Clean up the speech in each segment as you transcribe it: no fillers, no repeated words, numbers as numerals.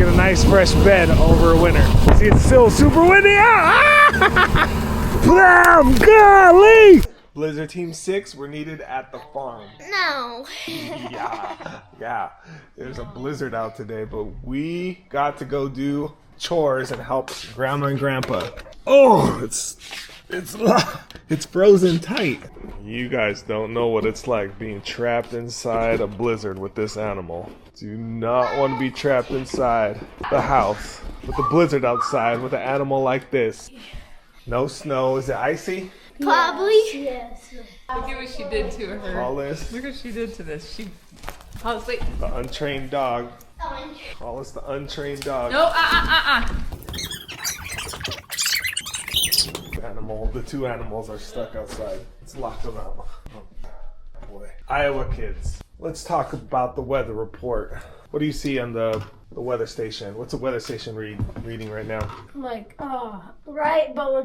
Get a nice fresh bed over winter. See, it's still super windy out. Golly! Blizzard Team 6 were needed at the farm. No. Yeah. There's a blizzard out today, but we got to go do chores and help Grandma and Grandpa. Oh, it's frozen tight. You guys don't know what it's like being trapped inside a blizzard with this animal. Do not want to be trapped inside the house with the blizzard outside with an animal like this. No snow. Is it icy? Probably. Yes. Look at what she did to her. All this. Look what she did to this. Hollis, wait. The untrained dog. Call us the untrained dog. No, The two animals are stuck outside. Let's lock them out. Oh, boy. Iowa kids. Let's talk about the weather report. What do you see on the weather station? What's the weather station reading right now? Right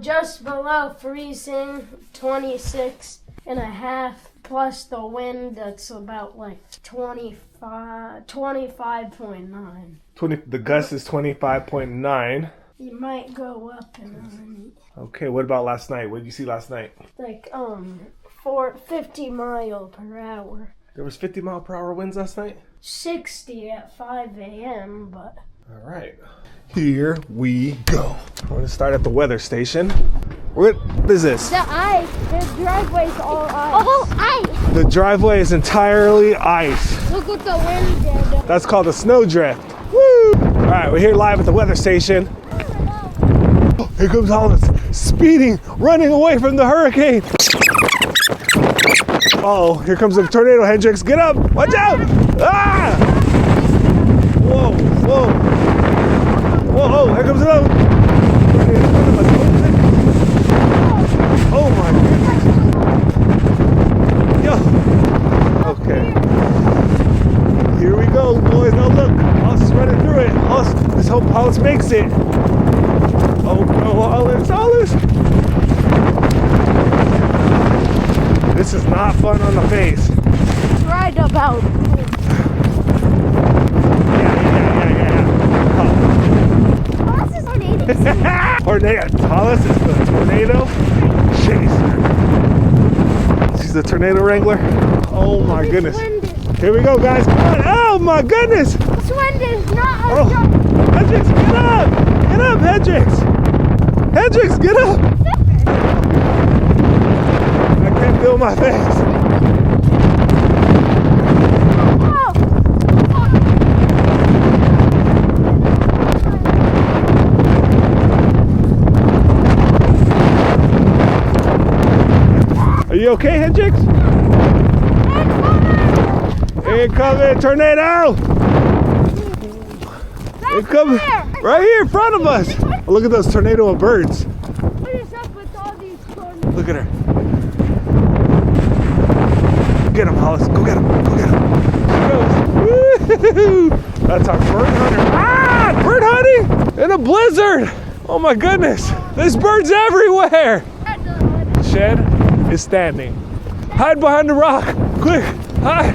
just below freezing, 26.5, plus the wind that's about like 25.9. The gust is 25.9. You might go up and Okay, what about last night? What did you see last night? like 50 mile per hour. There was 50-mile-per-hour winds last night? 60 at 5 a.m., but... All right. Here we go. We're going to start at the weather station. What is this? The ice. The driveway's all ice. Oh, ice. The driveway is entirely ice. Look what the wind did. That's called a snowdrift. Woo! All right, we're here live at the weather station. Oh, here comes Hollis, speeding, running away from the hurricane. Oh, here comes the tornado, Hendrix. Get up! Watch out! Ah! Whoa, whoa. Whoa, here comes another. Oh my goodness. Yo. Okay. Here we go, boys. Now look, Hollis is running through it. Let's hope Hollis makes it. Oh no, Hollis. This is not fun on the face. Right about. Yeah. Hollis is tornado. Hollis is the tornado chaser. She's the tornado wrangler. Oh my goodness. Here we go, guys. Come on. Oh my goodness. This wind is not Oh, Hendrix, get up. Get up, Hendrix. Hendrix, get up. I can't feel my face. Are you okay, Hendrix? Incoming tornado! Incoming right here in front of us. Oh, look at those tornado of birds. What is up with all these tornadoes? Look at her. Get him, Hollis. Go get him. Go get him. There he goes. Woo-hoo. That's our bird hunter. Ah! Bird hunting in a blizzard. Oh my goodness. There's birds everywhere. Shed is standing. Hide behind the rock. Quick, hide.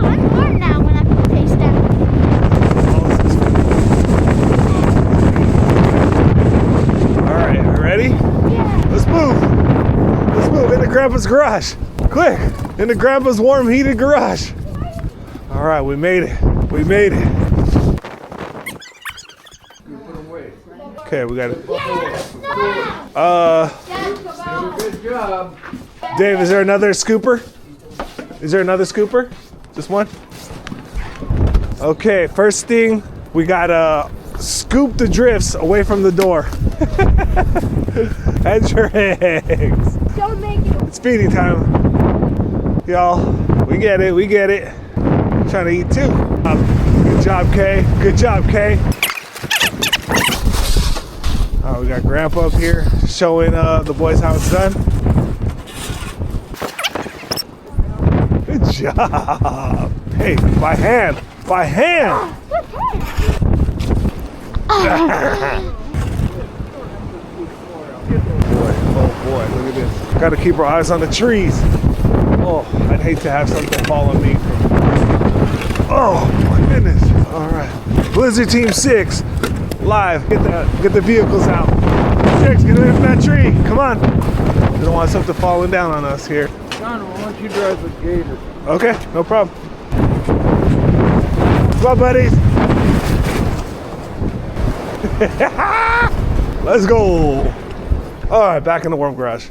I'm warm now when I put face down. All right, ready? Yeah. Let's move. Let's move into Grandpa's garage. Quick, into Grandpa's warm, heated garage. All right, we made it. We made it. Okay, we got it. Good job. Dave, is there another scooper? Is there another scooper? Just one? Okay, first thing, we gotta scoop the drifts away from the door. Hendrix. Don't make it. It's feeding time. Y'all, we get it, we get it. I'm trying to eat too. Good job, Kay. Good job, Kay. We got Grandpa up here showing the boys how it's done. Good job. Hey, by hand. By hand. Boy, oh boy. Gotta keep our eyes on the trees. Oh, I'd hate to have something fall on me. Oh my goodness. All right. Blizzard Team 6, live. Get the vehicles out. 6, get away from that tree. Come on. We don't want something falling down on us here. John, why don't you drive the gator? Okay, no problem. Come on, buddies. Let's go. All right, back in the warm garage.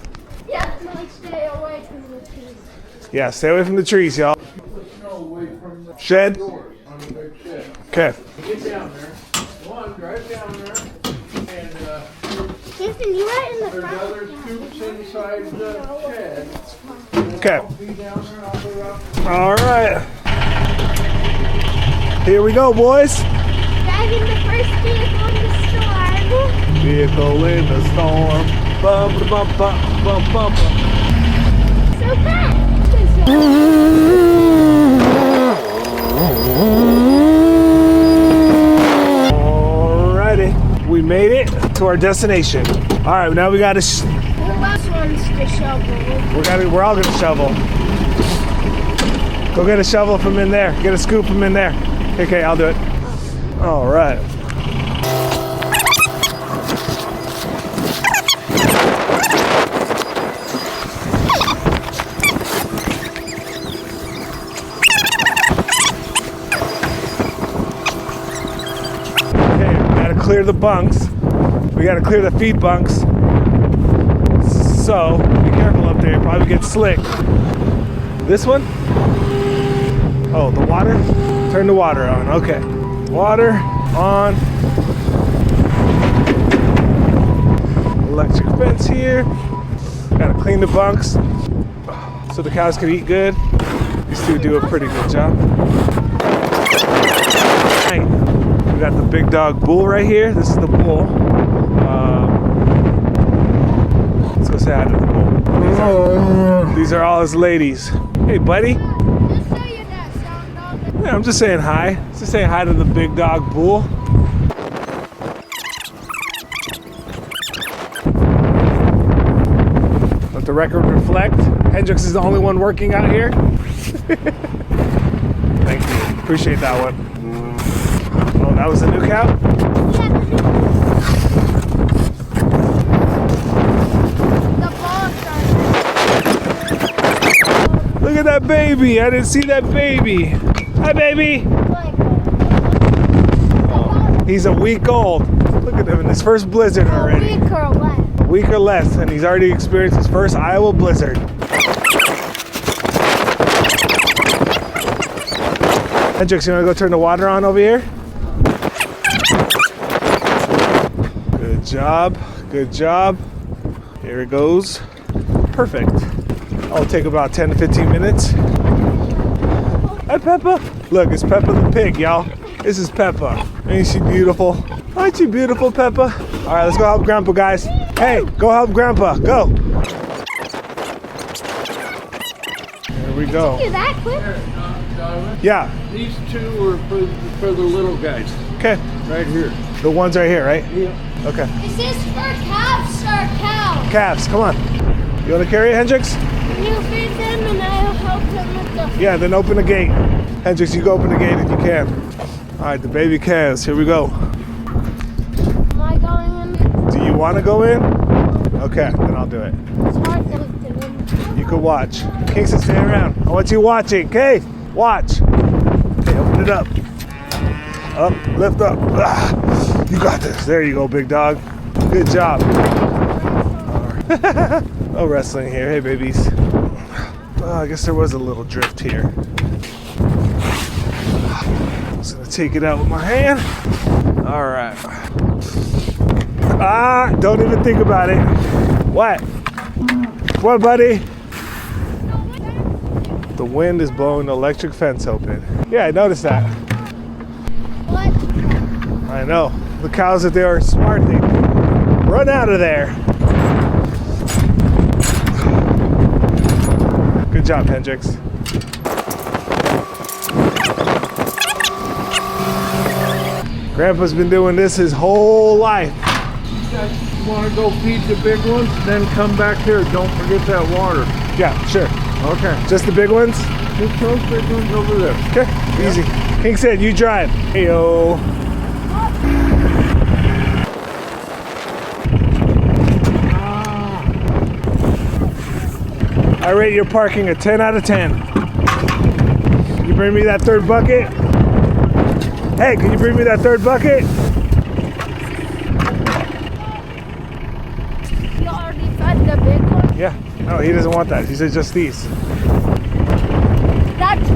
Yeah, stay away from the trees. Yeah, stay away from the trees, y'all. Shed? Okay. Get down there. One, drive down there. And Houston, you right in the there's front. other scoops inside the shed. Okay. I'll be down there, I'll be up. All right. Here we go, boys. Driving the first vehicle in the storm. Vehicle in the storm. Bum, bum, bum, bum, bum, bum. So fast. Alrighty. We made it to our destination. All right, now we got to. The last one's the shovel. We're all gonna shovel. Go get a shovel from in there. Get a scoop from in there. Okay, I'll do it. All right. Okay, we gotta clear the bunks. We gotta clear the feed bunks. So, be careful up there, you probably get slick. This one? Oh, the water? Turn the water on, okay. Water on. Electric fence here. Gotta clean the bunks so the cows can eat good. These two do a pretty good job. Right. We got the big dog bull right here. This is the bull. Let's go say hi to the bull. These are all his ladies. Hey, buddy. Just so you're not sound dog. Yeah, I'm just saying hi. Just saying hi to the big dog bull. Let the record reflect. Hendrix is the only one working out here. Thank you. Appreciate that one. Oh, that was a new cow? The balls are Look at that baby. I didn't see that baby. Hi, baby. He's a week old. Look at him in his first blizzard already. weak or less. A week or less, and he's already experienced his first Iowa blizzard. Hendrix, you want to go turn the water on over here? Good job. Good job. Here it goes. Perfect. I'll take about 10 to 15 minutes. Hi, Peppa. Look, it's Peppa the pig, y'all. This is Peppa. Ain't she beautiful? Aren't you beautiful, Peppa? All right, let's go help Grandpa, guys. Hey, go help Grandpa. Go. Here we go. Do that quick? Yeah. These two are for the little guys, Okay. right here. The ones right here, right? Yeah. Okay. Is this for calves or cows? Calves, come on. You want to carry it, Hendrix? Can you feed them and I'll help them with the... Yeah, then open the gate. Hendrix, you go open the gate if you can. All right, the baby calves. Here we go. Am I going in? Do you want to go in? Okay, then I'll do it. It's hard to look in. You can watch. Kingston, stay around. I want you watching. Okay, watch. Okay, open it up. Up, lift up. Ah, you got this. There you go, big dog. Good job. No wrestling here. Hey, babies. Oh, I guess there was a little drift here. I'm just gonna take it out with my hand. All right. Ah, don't even think about it. What? What, buddy? The wind is blowing the electric fence open. Yeah, I noticed that. What? I know. The cows that they are smart, they run out of there. Good job, Hendrix. Grandpa's been doing this his whole life. You want to go feed the big ones, then come back here. Don't forget that water. Yeah, sure. Okay. Just the big ones? Just those big ones over there. Okay, easy. King said, you drive. Heyo. I rate your parking a 10 out of 10. Can you bring me that third bucket? Hey, can you bring me that third bucket? You already fed the big one? Yeah. No, he doesn't want that. He said just these. That's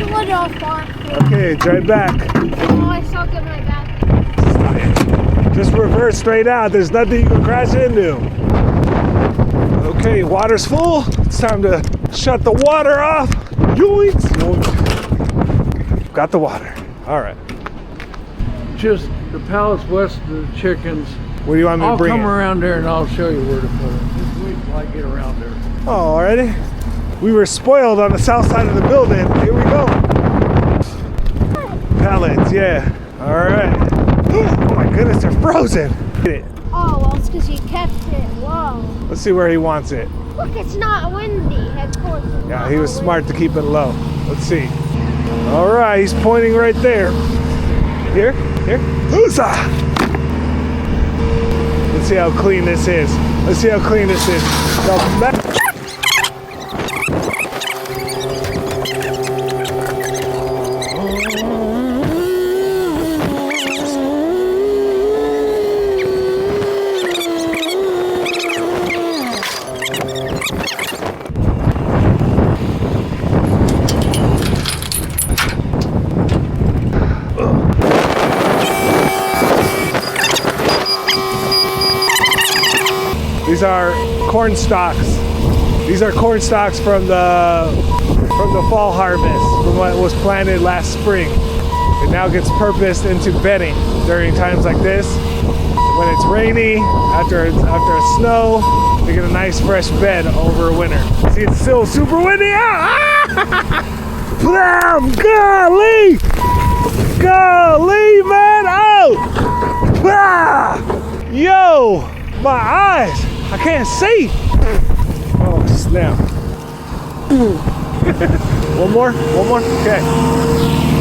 a little far. Okay, drive back. Oh, I suck at my back. Just reverse straight out. There's nothing you can crash into. Okay, water's full. It's time to shut the water off. Yoinks. Got the water. All right. Just the pallets west of the chickens. What do you want me to I'll bring come in? around there and I'll show you where to put them. Just wait till I get around there. Oh, already? We were spoiled on the south side of the building. Here we go. Pallets, yeah. All right. Oh my goodness, they're frozen. Get it. Oh, well, it's because he kept it low. Let's see where he wants it. Look, it's not windy. Of course. It's Yeah, not he was windy. smart to keep it low. Let's see. All right, he's pointing right there. Here. Huzzah! Let's see how clean this is. Let's see how clean this is. These are corn stalks. These are corn stalks from the fall harvest, from what was planted last spring. It now gets purposed into bedding during times like this. When it's rainy, after a snow, they get a nice fresh bed over winter. See, it's still super windy out. Blam! Golly, man, out! Ah! Yo, my eyes, I can't see. Oh, snap. One more? Okay.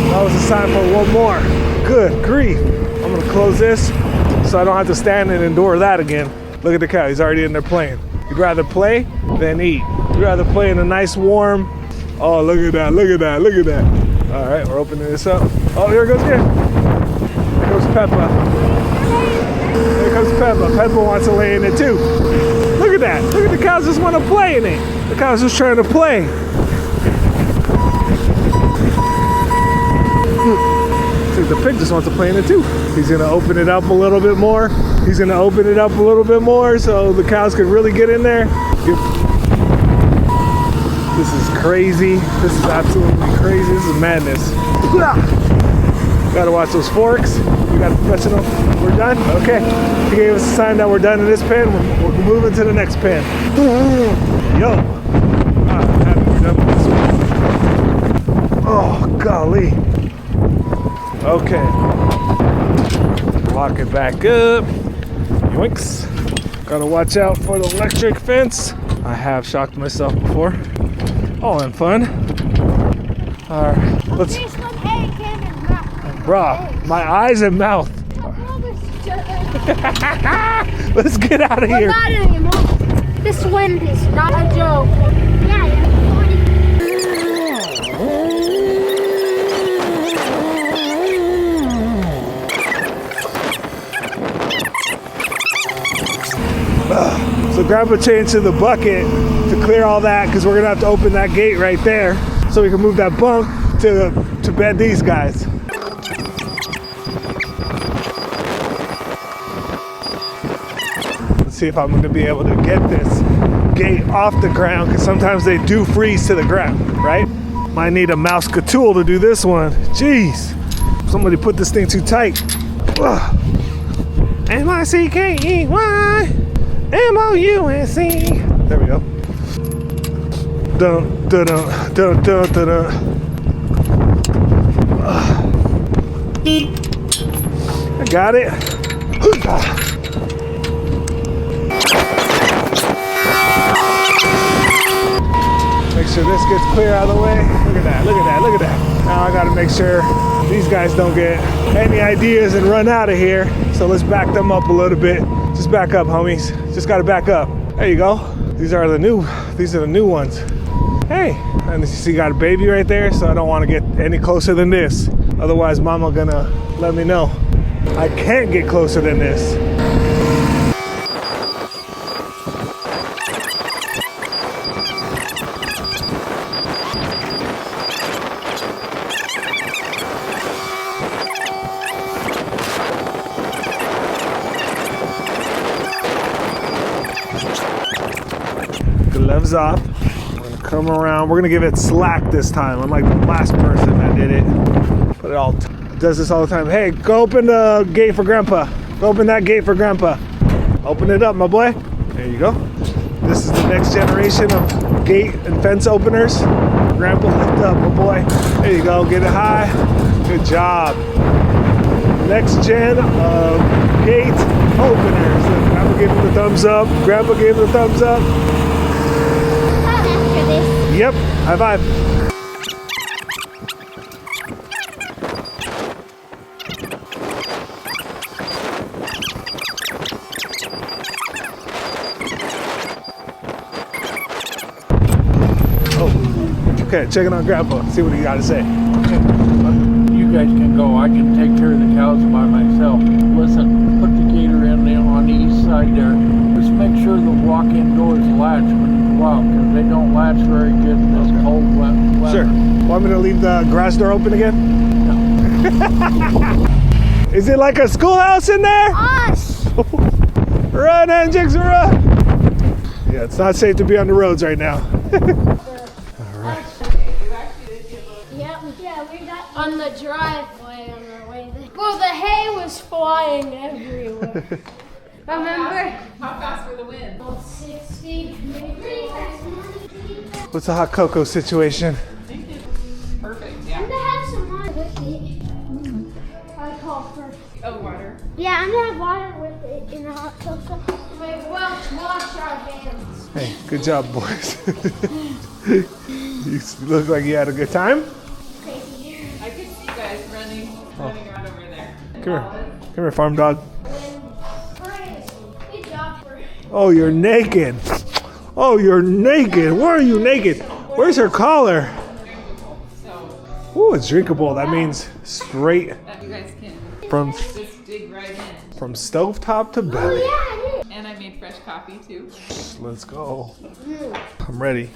That was a sign for one more. Good grief. I'm gonna close this so I don't have to stand and endure that again. Look at the cow, he's already in there playing. You'd rather play than eat. You'd rather play in a nice warm, oh, look at that. All right, we're opening this up. Oh, here goes again. Here goes Peppa. Here comes Peppa. Peppa wants to lay in it too. Look at that. Look at the cows just want to play in it. The cows just trying to play. See, the pig just wants to play in it too. He's gonna open it up a little bit more. So the cows can really get in there. This is crazy. This is absolutely crazy. This is madness. Gotta watch those forks. We got a professional. We're done? Okay. He gave us a sign that we're done in this pen. We're moving to the next pen. Yo. I'm happy we're done with this one. Oh, golly. Okay. Lock it back up. Yoinks. Gotta watch out for the electric fence. I have shocked myself before. All in fun. All right, let's. Bruh, my eyes and mouth. Let's get out of here. Not anymore. This wind is not a joke. Yeah, you're 40. So grab a change to the bucket to clear all that, because we're gonna have to open that gate right there so we can move that bunk to bed these guys. See if I'm going to be able to get this gate off the ground, because sometimes they do freeze to the ground, right? Might need a Mousecatool to do this one. Jeez, somebody put this thing too tight. MICKEYMOUNC. There we go. Dun dun dun dun dun dun dun. I got it. this gets clear out of the way. Look at that, look at that, look at that. Now I gotta make sure these guys don't get any ideas and run out of here. So let's back them up a little bit. Just back up, homies. Just gotta back up. There you go. These are the new ones. Hey, and you see, got a baby right there, so I don't want to get any closer than this. Otherwise, mama gonna let me know. I can't get closer than this. Gloves off. We're gonna come around. We're gonna give it slack this time, unlike the last person that did it. But it does this all the time. Hey, go open the gate for Grandpa. Go open that gate for Grandpa. Open it up, my boy. There you go. This is the next generation of gate and fence openers. Grandpa, lift up, my boy. There you go. Get it high. Good job. Next gen of gate openers. Look, Grandpa gave him the thumbs up. Grandpa gave him the thumbs up. After this. Yep, high five. Oh, okay, checking on Grandpa. See what he got to say. You guys can go. I can take care of the cows by myself. Listen, put the gator in there on the east side there. Just make sure the walk-in doors latch when you go out, because they don't latch very good in this cold, wet weather. Sure. Want me to leave the garage door open again? No. Is it like a schoolhouse in there? Us. Run, Hendrix, run! Yeah, it's not safe to be on the roads right now. Yep. Yeah, we got on the driveway on our way there. Well, the hay was flying everywhere. Remember? How fast were the winds? 60, maybe. What's the hot cocoa situation? Perfect, I'm yeah. gonna have some water with it. I call for. Oh, water. Yeah, I'm gonna have water with it in the hot cocoa. Wait, well, wash our hands. Hey, good job, boys. You look like you had a good time. I could see you guys running around over there. Come here. Come here, farm dog. Good job. Oh, you're naked. Oh, you're naked. Why are you naked? Where's her collar? Ooh, it's drinkable. That means straight That you guys can from just dig right in. from stovetop to belly. Yeah, And I made fresh coffee too. Let's go. I'm ready.